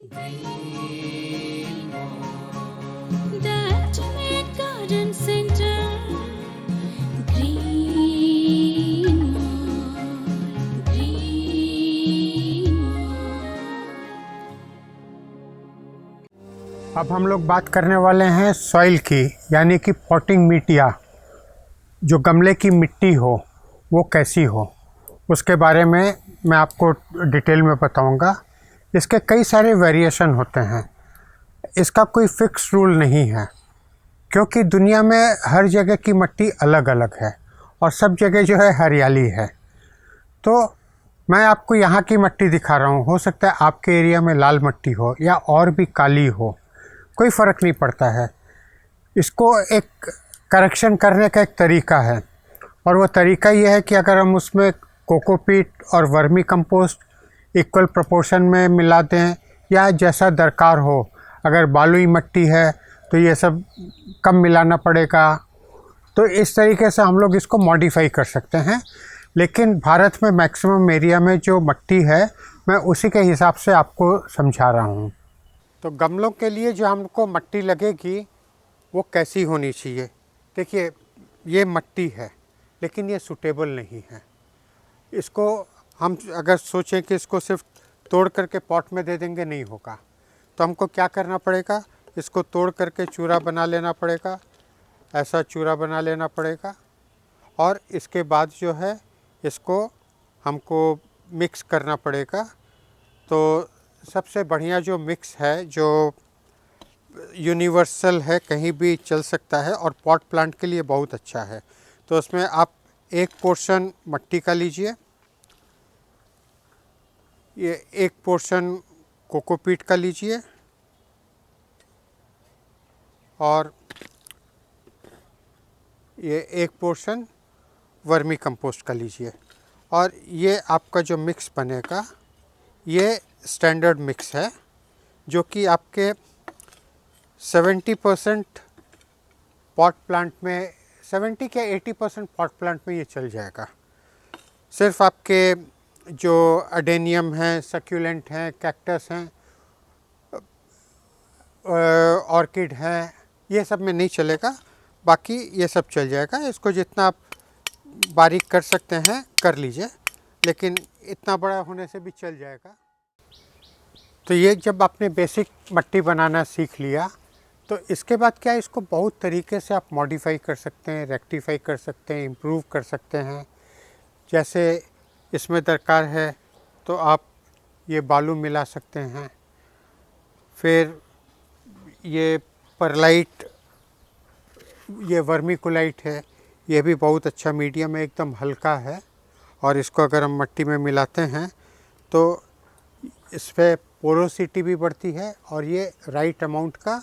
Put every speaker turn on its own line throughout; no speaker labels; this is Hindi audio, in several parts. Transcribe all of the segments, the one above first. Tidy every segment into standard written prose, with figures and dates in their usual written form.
That made garden center green mall, green mall.
अब हम लोग बात करने वाले हैं सॉइल की, यानी कि पॉटिंग मीडिया। जो गमले की मिट्टी हो वो कैसी हो, उसके बारे में मैं आपको डिटेल में बताऊंगा। इसके कई सारे वेरिएशन होते हैं, इसका कोई फिक्स रूल नहीं है, क्योंकि दुनिया में हर जगह की मिट्टी अलग अलग है और सब जगह जो है हरियाली है। तो मैं आपको यहाँ की मिट्टी दिखा रहा हूँ, हो सकता है आपके एरिया में लाल मिट्टी हो या और भी काली हो, कोई फ़र्क नहीं पड़ता है। इसको एक करेक्शन करने का एक तरीका है, और वो तरीका ये है कि अगर हम उसमें कोकोपीट और वर्मी कंपोस्ट इक्वल प्रोपोर्शन में मिला दें, या जैसा दरकार हो, अगर बालुई मिट्टी है तो ये सब कम मिलाना पड़ेगा। तो इस तरीके से हम लोग इसको मॉडिफाई कर सकते हैं। लेकिन भारत में मैक्सिमम एरिया में जो मिट्टी है, मैं उसी के हिसाब से आपको समझा रहा हूँ। तो गमलों के लिए जो हमको मिट्टी लगेगी वो कैसी होनी चाहिए। देखिए, ये मिट्टी है लेकिन ये सूटेबल नहीं है। इसको हम अगर सोचें कि इसको सिर्फ तोड़ करके पॉट में दे देंगे, नहीं होगा। तो हमको क्या करना पड़ेगा, इसको तोड़ करके चूरा बना लेना पड़ेगा, ऐसा चूरा बना लेना पड़ेगा। और इसके बाद जो है इसको हमको मिक्स करना पड़ेगा। तो सबसे बढ़िया जो मिक्स है, जो यूनिवर्सल है, कहीं भी चल सकता है और पॉट प्लांट के लिए बहुत अच्छा है। तो उसमें आप एक पोर्शन मिट्टी का लीजिए, ये एक पोर्शन कोकोपीट का लीजिए, और ये एक पोर्शन वर्मी कंपोस्ट का लीजिए। और ये आपका जो मिक्स बनेगा ये स्टैंडर्ड मिक्स है, जो कि आपके 70% पॉट प्लांट में, 70 के 80% पॉट प्लांट में ये चल जाएगा। सिर्फ आपके जो अडेनियम हैं, सक्यूलेंट हैं, कैक्टस हैं, ऑर्किड हैं, ये सब में नहीं चलेगा। बाकी ये सब चल जाएगा। इसको जितना आप बारीक कर सकते हैं कर लीजिए, लेकिन इतना बड़ा होने से भी चल जाएगा। तो ये जब आपने बेसिक मिट्टी बनाना सीख लिया, तो इसके बाद क्या है, इसको बहुत तरीके से आप मॉडिफाई कर सकते हैं, रेक्टिफाई कर सकते हैं, इम्प्रूव कर सकते हैं। जैसे इसमें दरकार है तो आप ये बालू मिला सकते हैं, फिर ये परलाइट, ये वर्मीकुलाइट है, ये भी बहुत अच्छा मीडियम है, एकदम हल्का है। और इसको अगर हम मिट्टी में मिलाते हैं तो इस पर पोरोसिटी भी बढ़ती है और ये राइट अमाउंट का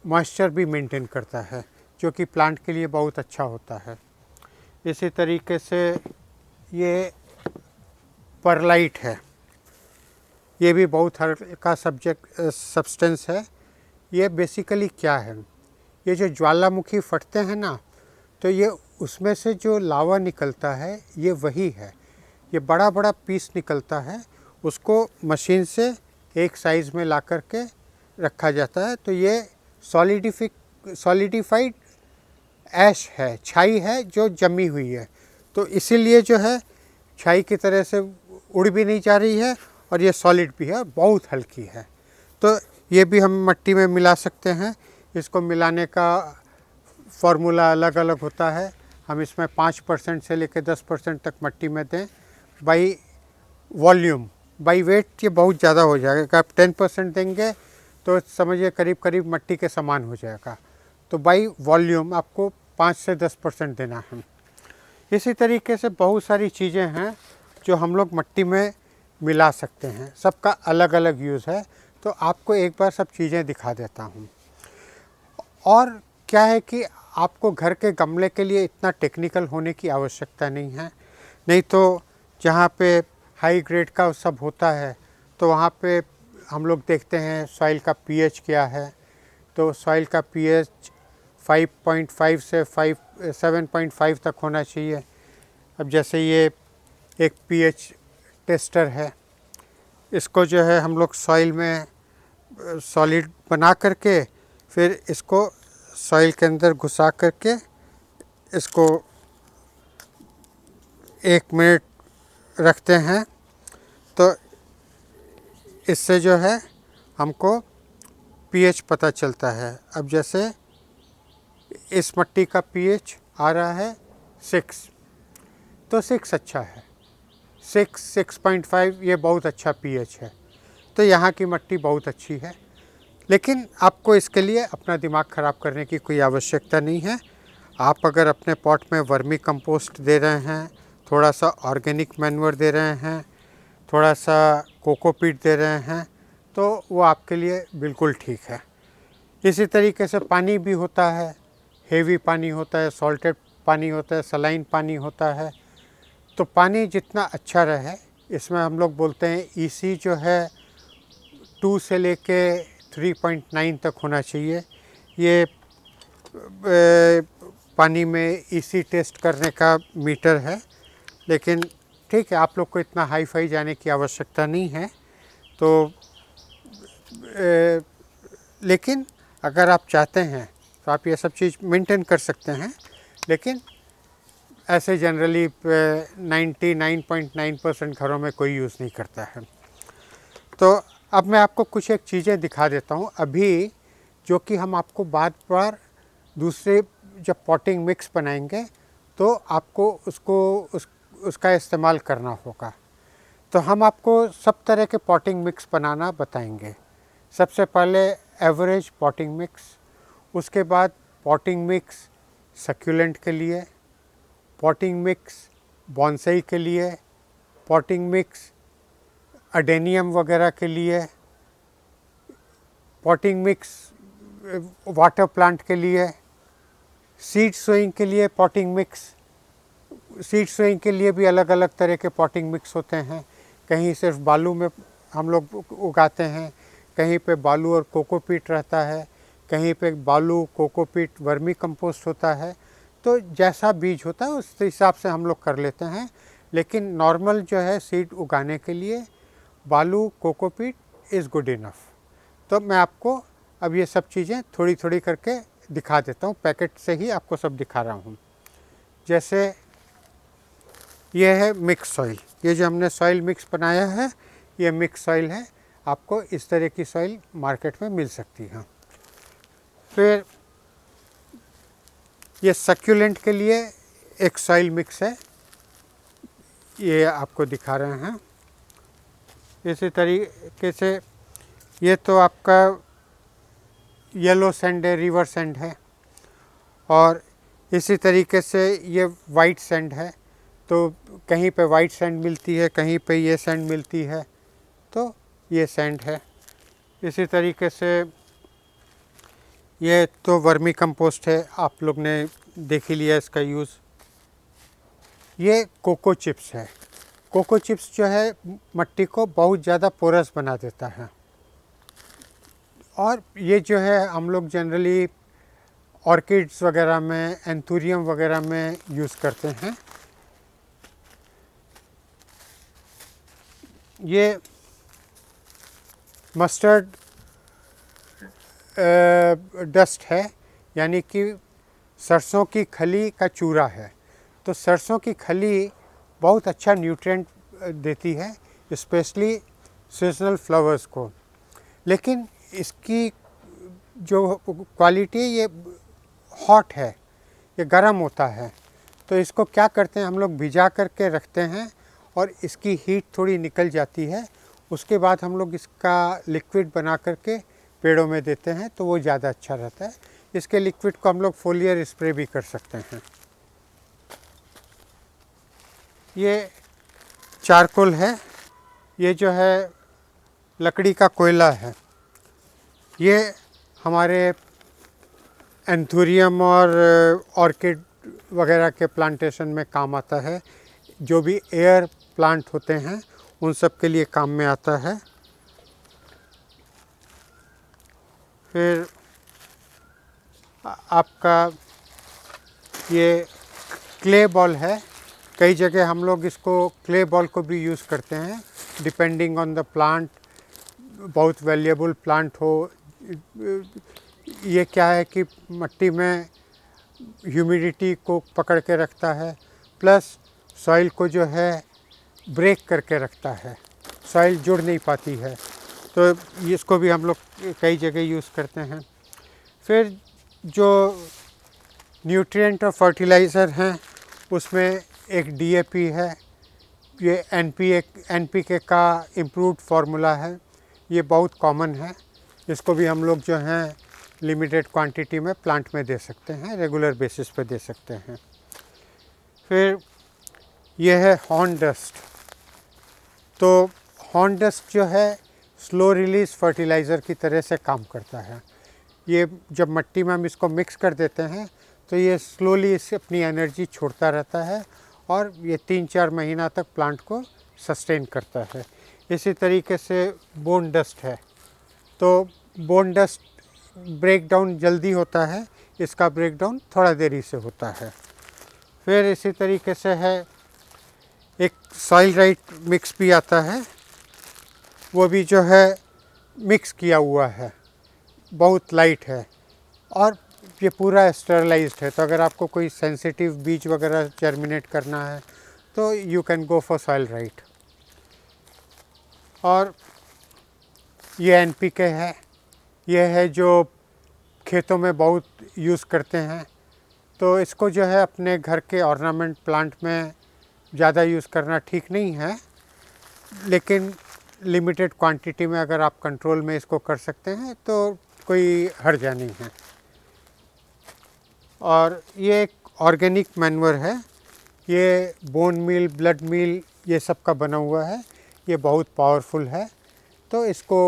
मॉइस्चर भी मेंटेन करता है, जो कि प्लांट के लिए बहुत अच्छा होता है। इसी तरीके से ये परलाइट है, ये भी बहुत हल्का सब्सटेंस है। ये बेसिकली क्या है, ये जो ज्वालामुखी फटते हैं ना, तो ये उसमें से जो लावा निकलता है ये वही है। ये बड़ा बड़ा पीस निकलता है, उसको मशीन से एक साइज़ में ला कर के रखा जाता है। तो ये सॉलिडिफाइड ऐश है, छाई है जो जमी हुई है। तो इसीलिए जो है छाई की तरह से उड़ भी नहीं जा रही है और ये सॉलिड भी है, बहुत हल्की है। तो ये भी हम मिट्टी में मिला सकते हैं। इसको मिलाने का फार्मूला अलग अलग होता है। हम इसमें 5% से लेकर 10% तक मिट्टी में दें। बाई वॉल्यूम, बाई वेट ये बहुत ज़्यादा हो जाएगा। अगर आप 10% देंगे तो समझिए करीब करीब मिट्टी के समान हो जाएगा। तो बाई वॉल्यूम आपको 5 से 10% देना है। इसी तरीके से बहुत सारी चीज़ें हैं जो हम लोग मिट्टी में मिला सकते हैं, सबका अलग अलग यूज़ है। तो आपको एक बार सब चीज़ें दिखा देता हूँ। और क्या है कि आपको घर के गमले के लिए इतना टेक्निकल होने की आवश्यकता नहीं है। नहीं तो जहाँ पे हाई ग्रेड का सब होता है तो वहाँ पे हम लोग देखते हैं सॉइल का पीएच क्या है। तो सॉइल का पीएच 5.5 से 7.5 तक होना चाहिए। अब जैसे ये एक पीएच टेस्टर है, इसको जो है हम लोग सॉइल में सॉलिड बना करके फिर इसको सॉइल के अंदर घुसा करके इसको 1 मिनट रखते हैं। तो इससे जो है हमको पीएच पता चलता है। अब जैसे इस मिट्टी का पीएच आ रहा है 6, तो 6 अच्छा है, 6.5 ये बहुत अच्छा पीएच है। तो यहाँ की मिट्टी बहुत अच्छी है, लेकिन आपको इसके लिए अपना दिमाग ख़राब करने की कोई आवश्यकता नहीं है। आप अगर अपने पॉट में वर्मी कंपोस्ट दे रहे हैं, थोड़ा सा ऑर्गेनिक मैन्योर दे रहे हैं, थोड़ा सा कोकोपीट दे रहे हैं, तो वो आपके लिए बिल्कुल ठीक है। इसी तरीके से पानी भी होता है, हेवी पानी होता है, सॉल्टेड पानी होता है, सलाइन पानी होता है। तो पानी जितना अच्छा रहे, इसमें हम लोग बोलते हैं ईसी जो है 2 से लेके 3.9 तक होना चाहिए। ये पानी में ईसी टेस्ट करने का मीटर है, लेकिन ठीक है, आप लोग को इतना हाई फाई जाने की आवश्यकता नहीं है। तो लेकिन अगर आप चाहते हैं तो आप ये सब चीज़ मेंटेन कर सकते हैं, लेकिन ऐसे जनरली 99.9% घरों में कोई यूज़ नहीं करता है। तो अब मैं आपको कुछ एक चीज़ें दिखा देता हूँ अभी, जो कि हम आपको बार दूसरे जब पॉटिंग मिक्स बनाएंगे तो आपको उसका इस्तेमाल करना होगा। तो हम आपको सब तरह के पॉटिंग मिक्स बनाना बताएंगे। सबसे पहले एवरेज पॉटिंग मिक्स, उसके बाद पॉटिंग मिक्स सक्यूलेंट के लिए, पॉटिंग मिक्स बॉन्साई के लिए, पॉटिंग मिक्स अडेनियम वगैरह के लिए, पॉटिंग मिक्स वाटर प्लांट के लिए, सीड सोइंग के लिए पॉटिंग मिक्स। सीड सोइंग के लिए भी अलग अलग तरह के पॉटिंग मिक्स होते हैं। कहीं सिर्फ बालू में हम लोग उगाते हैं, कहीं पे बालू और कोकोपीट रहता है, कहीं पे बालू कोकोपीट वर्मी कंपोस्ट होता है। तो जैसा बीज होता है उस हिसाब से हम लोग कर लेते हैं, लेकिन नॉर्मल जो है सीड उगाने के लिए बालू कोकोपीट इज़ गुड इनफ। तो मैं आपको अब ये सब चीज़ें थोड़ी थोड़ी करके दिखा देता हूँ, पैकेट से ही आपको सब दिखा रहा हूँ। जैसे ये है मिक्स सॉइल, ये जो हमने सॉइल मिक्स बनाया है ये मिक्स सॉइल है। आपको इस तरह की सॉइल मार्केट में मिल सकती है। फिर ये सक्यूलेंट के लिए एक सॉइल मिक्स है, ये आपको दिखा रहे हैं। इसी तरीके से ये तो आपका येलो सैंड है, रिवर सैंड है, और इसी तरीके से ये वाइट सैंड है। तो कहीं पे वाइट सैंड मिलती है, कहीं पे ये सैंड मिलती है, तो ये सैंड है। इसी तरीके से ये तो वर्मी कंपोस्ट है, आप लोग ने देख ही लिया इसका यूज़। ये कोको चिप्स है। कोको चिप्स जो है मिट्टी को बहुत ज़्यादा पोरस बना देता है, और ये जो है हम लोग जनरली ऑर्किड्स वगैरह में, एंथूरियम वगैरह में यूज़ करते हैं। ये मस्टर्ड डस्ट है, यानी कि सरसों की खली का चूरा है। तो सरसों की खली बहुत अच्छा न्यूट्रिएंट देती है, स्पेशली सीजनल फ्लावर्स को। लेकिन इसकी जो क्वालिटी ये हॉट है, ये गर्म होता है। तो इसको क्या करते हैं हम लोग, भिजा करके रखते हैं और इसकी हीट थोड़ी निकल जाती है। उसके बाद हम लोग इसका लिक्विड बना करके पेड़ों में देते हैं, तो वो ज़्यादा अच्छा रहता है। इसके लिक्विड को हम लोग फोलियर स्प्रे भी कर सकते हैं। ये चारकोल है, ये जो है लकड़ी का कोयला है। ये हमारे एंथूरियम और ऑर्किड वगैरह के प्लांटेशन में काम आता है। जो भी एयर प्लांट होते हैं उन सब के लिए काम में आता है। फिर आपका ये क्ले बॉल है। कई जगह हम लोग इसको क्ले बॉल को भी यूज़ करते हैं, डिपेंडिंग ऑन द प्लांट, बहुत वैल्यूएबल प्लांट हो। ये क्या है कि मिट्टी में ह्यूमिडिटी को पकड़ के रखता है, प्लस सॉइल को जो है ब्रेक करके रखता है, सॉइल जुड़ नहीं पाती है। तो इसको भी हम लोग कई जगह यूज़ करते हैं। फिर जो न्यूट्रिएंट और फर्टिलाइज़र हैं उसमें एक डीएपी है, ये एनपीके का इम्प्रूव्ड फार्मूला है, ये बहुत कॉमन है। इसको भी हम लोग जो हैं लिमिटेड क्वांटिटी में प्लांट में दे सकते हैं, रेगुलर बेसिस पे दे सकते हैं। फिर ये है हॉर्न डस्ट। तो हॉर्न डस्ट जो है स्लो रिलीज फर्टिलाइज़र की तरह से काम करता है। ये जब मिट्टी में हम इसको मिक्स कर देते हैं तो ये स्लोली इससे अपनी एनर्जी छोड़ता रहता है और ये 3-4 महीना तक प्लांट को सस्टेन करता है। इसी तरीके से बोन डस्ट है, तो बोन डस्ट ब्रेक डाउन जल्दी होता है, इसका ब्रेक डाउन थोड़ा देरी से होता है। फिर इसी तरीके से है एक सॉइल राइट मिक्स भी आता है, वो भी जो है मिक्स किया हुआ है, बहुत लाइट है और ये पूरा स्टेरलाइज्ड है। तो अगर आपको कोई सेंसिटिव बीज वगैरह जर्मिनेट करना है तो you can go for soil right. और ये एनपीके है, ये है जो खेतों में बहुत यूज़ करते हैं। तो इसको जो है अपने घर के ऑर्नामेंट प्लांट में ज़्यादा यूज़ करना ठीक नहीं है, लेकिन लिमिटेड क्वांटिटी में अगर आप कंट्रोल में इसको कर सकते हैं तो कोई हर्जा नहीं है। और ये एक ऑर्गेनिक मैन्योर है, ये बोन मील, ब्लड मील, ये सब का बना हुआ है, ये बहुत पावरफुल है। तो इसको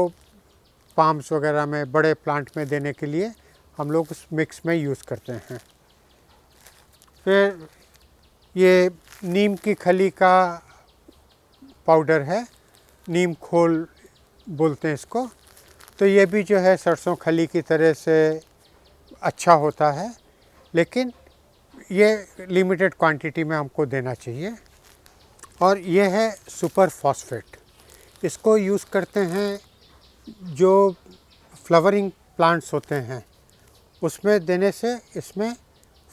पाम्स वगैरह में, बड़े प्लांट में देने के लिए हम लोग उस मिक्स में यूज़ करते हैं। फिर ये नीम की खली का पाउडर है, नीम खोल बोलते हैं इसको। तो ये भी जो है सरसों खली की तरह से अच्छा होता है, लेकिन ये लिमिटेड क्वांटिटी में हमको देना चाहिए। और ये है सुपर फॉस्फेट, इसको यूज़ करते हैं जो फ्लावरिंग प्लांट्स होते हैं उसमें देने से इसमें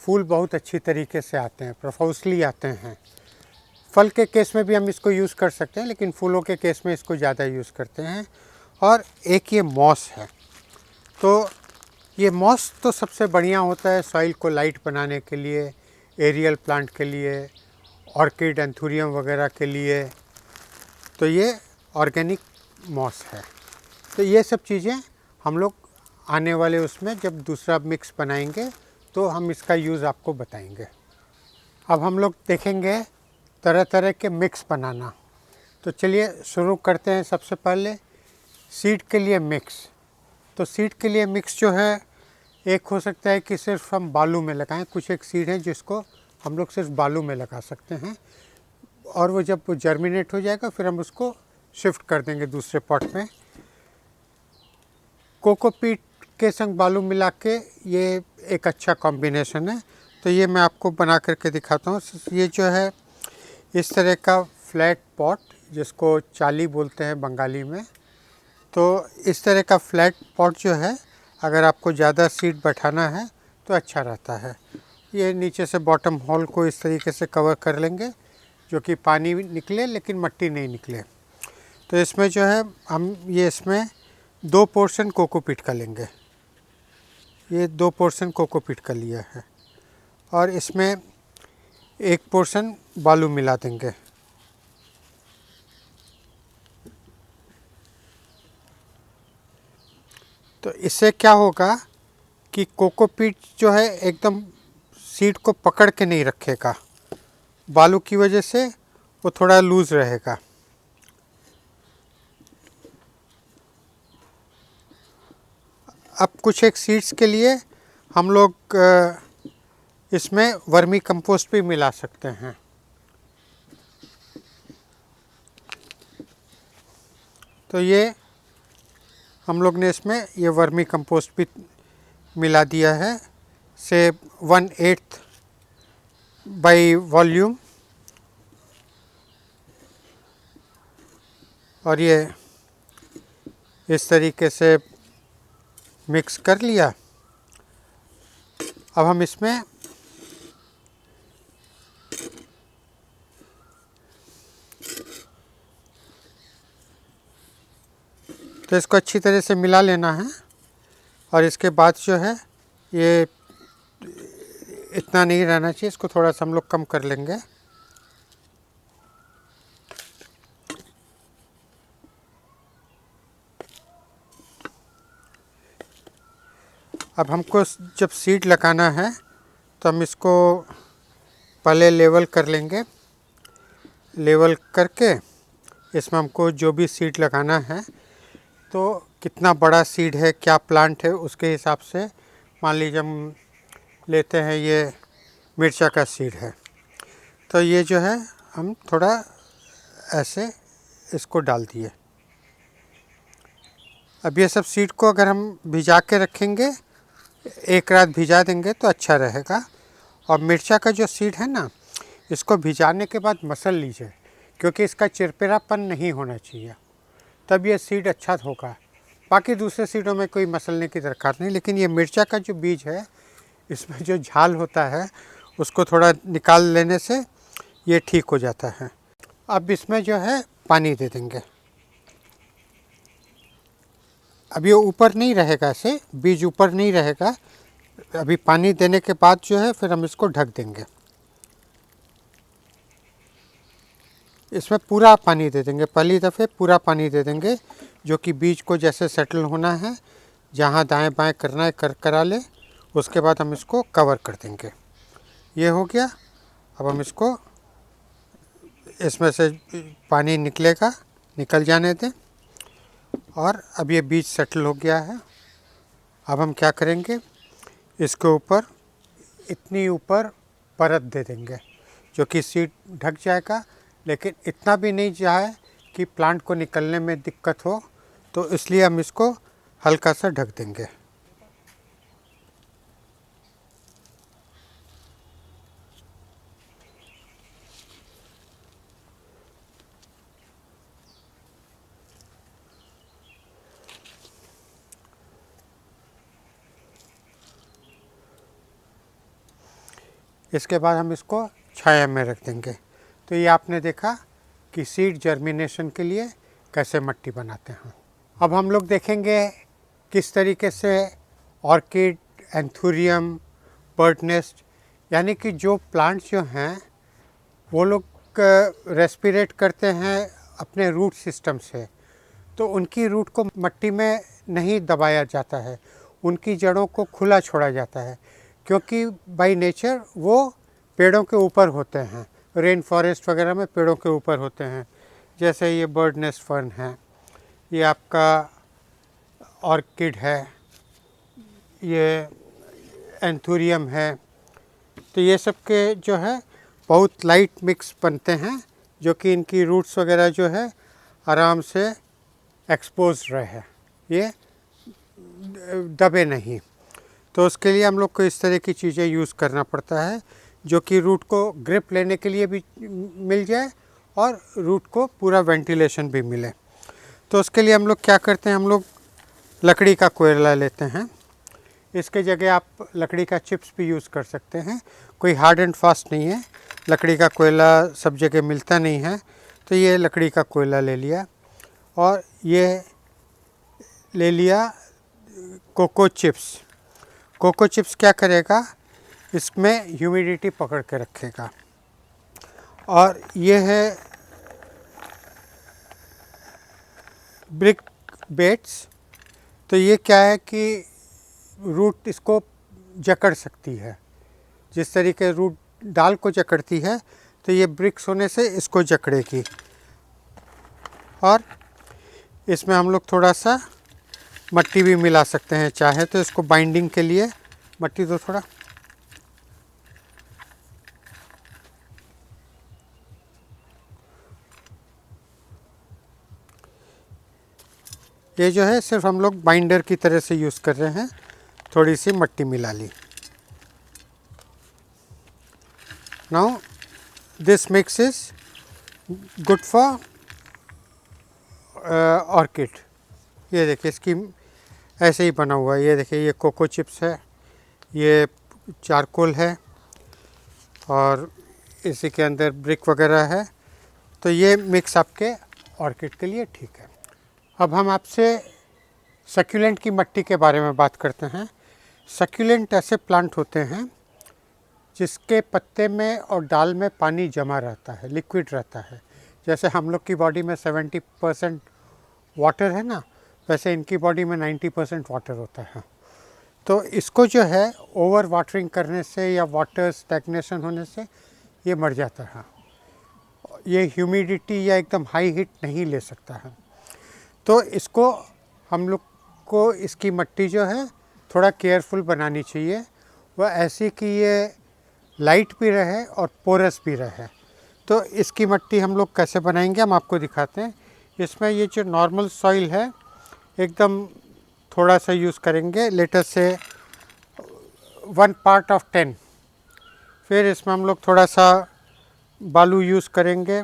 फूल बहुत अच्छी तरीके से आते हैं, प्रोफाउसली आते हैं। फल के केस में भी हम इसको यूज़ कर सकते हैं, लेकिन फूलों के केस में इसको ज़्यादा यूज़ करते हैं। और एक ये मॉस है, तो ये मॉस तो सबसे बढ़िया होता है सॉइल को लाइट बनाने के लिए, एरियल प्लांट के लिए, ऑर्किड, एंथुरियम वगैरह के लिए। तो ये ऑर्गेनिक मॉस है। तो ये सब चीज़ें हम लोग आने वाले उसमें जब दूसरा मिक्स बनाएंगे तो हम इसका यूज़ आपको बताएंगे। अब हम लोग देखेंगे तरह तरह के मिक्स बनाना। तो चलिए शुरू करते हैं। सबसे पहले सीड के लिए मिक्स। तो सीड के लिए मिक्स जो है, एक हो सकता है कि सिर्फ हम बालू में लगाएं, कुछ एक सीड है जिसको हम लोग सिर्फ बालू में लगा सकते हैं, और वो जब जर्मिनेट हो जाएगा फिर हम उसको शिफ्ट कर देंगे दूसरे पॉट में। कोकोपीट के संग बालू मिला के ये एक अच्छा कॉम्बिनेशन है। तो ये मैं आपको बना करके दिखाता हूँ। ये जो है इस तरह का फ्लैट पॉट, जिसको चाली बोलते हैं बंगाली में। तो इस तरह का फ्लैट पॉट जो है, अगर आपको ज़्यादा सीड बैठाना है तो अच्छा रहता है। ये नीचे से बॉटम होल को इस तरीके से कवर कर लेंगे, जो कि पानी निकले लेकिन मिट्टी नहीं निकले। तो इसमें जो है हम ये इसमें 2 पोर्शन कोकोपीट का लेंगे। ये 2 पोर्शन कोकोपीट का लिया है, और इसमें 1 पोर्शन बालू मिला देंगे। तो इससे क्या होगा कि कोकोपीट जो है एकदम सीड को पकड़ के नहीं रखेगा, बालू की वजह से वो थोड़ा लूज़ रहेगा। अब कुछ एक सीड्स के लिए हम लोग इसमें वर्मी कंपोस्ट भी मिला सकते हैं। तो ये हम लोग ने इसमें ये वर्मी कंपोस्ट भी मिला दिया है, से 1/8 बाई वॉल्यूम। और ये इस तरीके से मिक्स कर लिया। अब हम इसमें तो इसको अच्छी तरह से मिला लेना है। और इसके बाद जो है ये इतना नहीं रहना चाहिए, इसको थोड़ा सा हम लोग कम कर लेंगे। अब हमको जब सीड लगाना है तो हम इसको पहले लेवल कर लेंगे। लेवल करके इसमें हमको जो भी सीड लगाना है, तो कितना बड़ा सीड है, क्या प्लांट है, उसके हिसाब से मान लीजिए हम लेते हैं ये मिर्चा का सीड है, तो ये जो है हम थोड़ा ऐसे इसको डाल दिए। अब ये सब सीड को अगर हम भिजा के रखेंगे, एक रात भिजा देंगे तो अच्छा रहेगा। और मिर्चा का जो सीड है ना, इसको भिजाने के बाद मसल लीजिए, क्योंकि इसका चिरपिरापन नहीं होना चाहिए, तब ये सीड अच्छा होगा। बाकी दूसरे सीडों में कोई मसलने की दरकार नहीं, लेकिन ये मिर्चा का जो बीज है, इसमें जो झाल होता है उसको थोड़ा निकाल लेने से ये ठीक हो जाता है। अब इसमें जो है पानी दे देंगे। अब ये ऊपर नहीं रहेगा, ऐसे बीज ऊपर नहीं रहेगा। अभी पानी देने के बाद जो है फिर हम इसको ढक देंगे। इसमें पूरा पानी दे देंगे, पहली दफ़े पूरा पानी दे देंगे, जो कि बीज को जैसे सेटल होना है, जहाँ दाएं बाएं करना है करा ले। उसके बाद हम इसको कवर कर देंगे। ये हो गया। अब हम इसको, इसमें से पानी निकलेगा, निकल जाने दें। और अब ये बीज सेटल हो गया है। अब हम क्या करेंगे, इसके ऊपर इतनी ऊपर परत दे देंगे, जो कि सीड ढक जाएगा, लेकिन इतना भी नहीं जाए कि प्लांट को निकलने में दिक्कत हो, तो इसलिए हम इसको हल्का सा ढक देंगे। इसके बाद हम इसको छाया में रख देंगे। तो ये आपने देखा कि सीड जर्मिनेशन के लिए कैसे मिट्टी बनाते हैं। अब हम लोग देखेंगे किस तरीके से ऑर्किड, एंथुरियम, बर्ड नेस्ट, यानी कि जो प्लांट्स जो हैं वो लोग रेस्पिरेट करते हैं अपने रूट सिस्टम से, तो उनकी रूट को मिट्टी में नहीं दबाया जाता है, उनकी जड़ों को खुला छोड़ा जाता है, क्योंकि बाय नेचर वो पेड़ों के ऊपर होते हैं। रेन फॉरेस्ट वगैरह में पेड़ों के ऊपर होते हैं। जैसे ये बर्ड नेस्ट फर्न है, ये आपका ऑर्किड है, ये एंथुरियम है। तो ये सब के जो है बहुत लाइट मिक्स बनते हैं, जो कि इनकी रूट्स वगैरह जो है आराम से एक्सपोज रहे, ये दबे नहीं। तो उसके लिए हम लोग को इस तरह की चीज़ें यूज़ करना पड़ता है, जो कि रूट को ग्रिप लेने के लिए भी मिल जाए और रूट को पूरा वेंटिलेशन भी मिले। तो उसके लिए हम लोग क्या करते हैं, हम लोग लकड़ी का कोयला लेते हैं। इसके जगह आप लकड़ी का चिप्स भी यूज़ कर सकते हैं, कोई हार्ड एंड फास्ट नहीं है। लकड़ी का कोयला सब जगह मिलता नहीं है, तो ये लकड़ी का कोयला ले लिया। और ये ले लिया कोको चिप्स। कोको चिप्स क्या करेगा, इसमें ह्यूमिडिटी पकड़ के रखेगा। और ये है ब्रिक बेट्स। तो ये क्या है कि रूट इसको जकड़ सकती है, जिस तरीके रूट डाल को जकड़ती है, तो ये ब्रिक्स होने से इसको जकड़ेगी। और इसमें हम लोग थोड़ा सा मिट्टी भी मिला सकते हैं चाहे तो, इसको बाइंडिंग के लिए मिट्टी दो थोड़ा। ये जो है सिर्फ हम लोग बाइंडर की तरह से यूज़ कर रहे हैं, थोड़ी सी मिट्टी मिला ली। Now this mix is good for orchid, ये देखिए इसकी ऐसे ही बना हुआ है। ये देखिए ये कोको चिप्स है, ये चारकोल है और इसी के अंदर ब्रिक वगैरह है। तो ये मिक्स आपके ऑर्किड के लिए ठीक है। अब हम आपसे सक्यूलेंट की मिट्टी के बारे में बात करते हैं। सक्यूलेंट ऐसे प्लांट होते हैं जिसके पत्ते में और डाल में पानी जमा रहता है, लिक्विड रहता है। जैसे हम लोग की बॉडी में 70% वाटर है ना, वैसे इनकी बॉडी में 90% वाटर होता है। तो इसको जो है ओवर वाटरिंग करने से या वाटर स्टैग्नेशन होने से ये मर जाता है। ये ह्यूमिडिटी या एकदम हाई हीट नहीं ले सकता है। तो इसको हम लोग को इसकी मिट्टी जो है थोड़ा केयरफुल बनानी चाहिए। वह ऐसी कि ये लाइट भी रहे और पोरस भी रहे। तो इसकी मिट्टी हम लोग कैसे बनाएंगे, हम आपको दिखाते हैं। इसमें ये जो नॉर्मल सॉइल है एकदम थोड़ा सा यूज़ करेंगे, लेटर से 1 part of 10। फिर इसमें हम लोग थोड़ा सा बालू यूज़ करेंगे,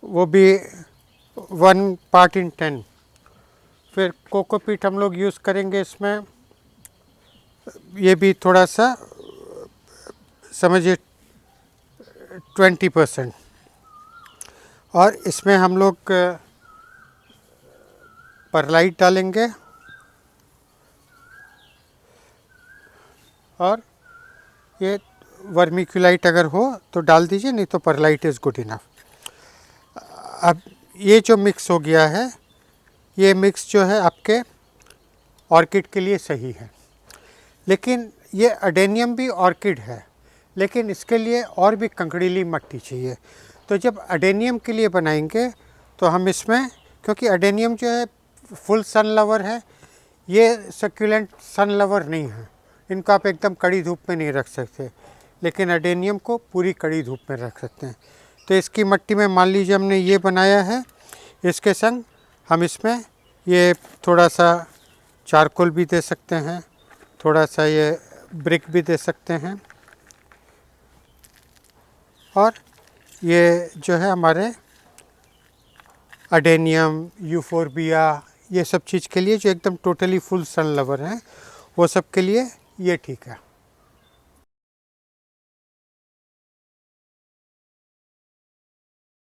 वो भी 1 part in 10। फिर कोकोपीट हम लोग यूज़ करेंगे इसमें, ये भी थोड़ा सा समझिए 20%। और इसमें हम लोग परलाइट डालेंगे और ये वर्मिक्यूलाइट अगर हो तो डाल दीजिए, नहीं तो परलाइट इज़ गुड इनफ। अब ये जो मिक्स हो गया है, ये मिक्स जो है आपके ऑर्किड के लिए सही है। लेकिन ये अडेनियम भी ऑर्किड है, लेकिन इसके लिए और भी कंकड़ीली मिट्टी चाहिए। तो जब अडेनियम के लिए बनाएंगे तो हम इसमें, क्योंकि अडेनियम जो है फुल सन लवर है, ये सक्यूलेंट सन लवर नहीं है, इनको आप एकदम कड़ी धूप में नहीं रख सकते, लेकिन अडेनियम को पूरी कड़ी धूप में रख सकते हैं। तो इसकी मिट्टी में मान लीजिए हमने ये बनाया है, इसके संग हम इसमें ये थोड़ा सा चारकोल भी दे सकते हैं, थोड़ा सा ये ब्रिक भी दे सकते हैं। और ये जो है हमारे अडेनियम, यूफोरबिया, ये सब चीज़ के लिए जो एकदम टोटली फुल सन लवर हैं, वो सब के लिए ये ठीक है।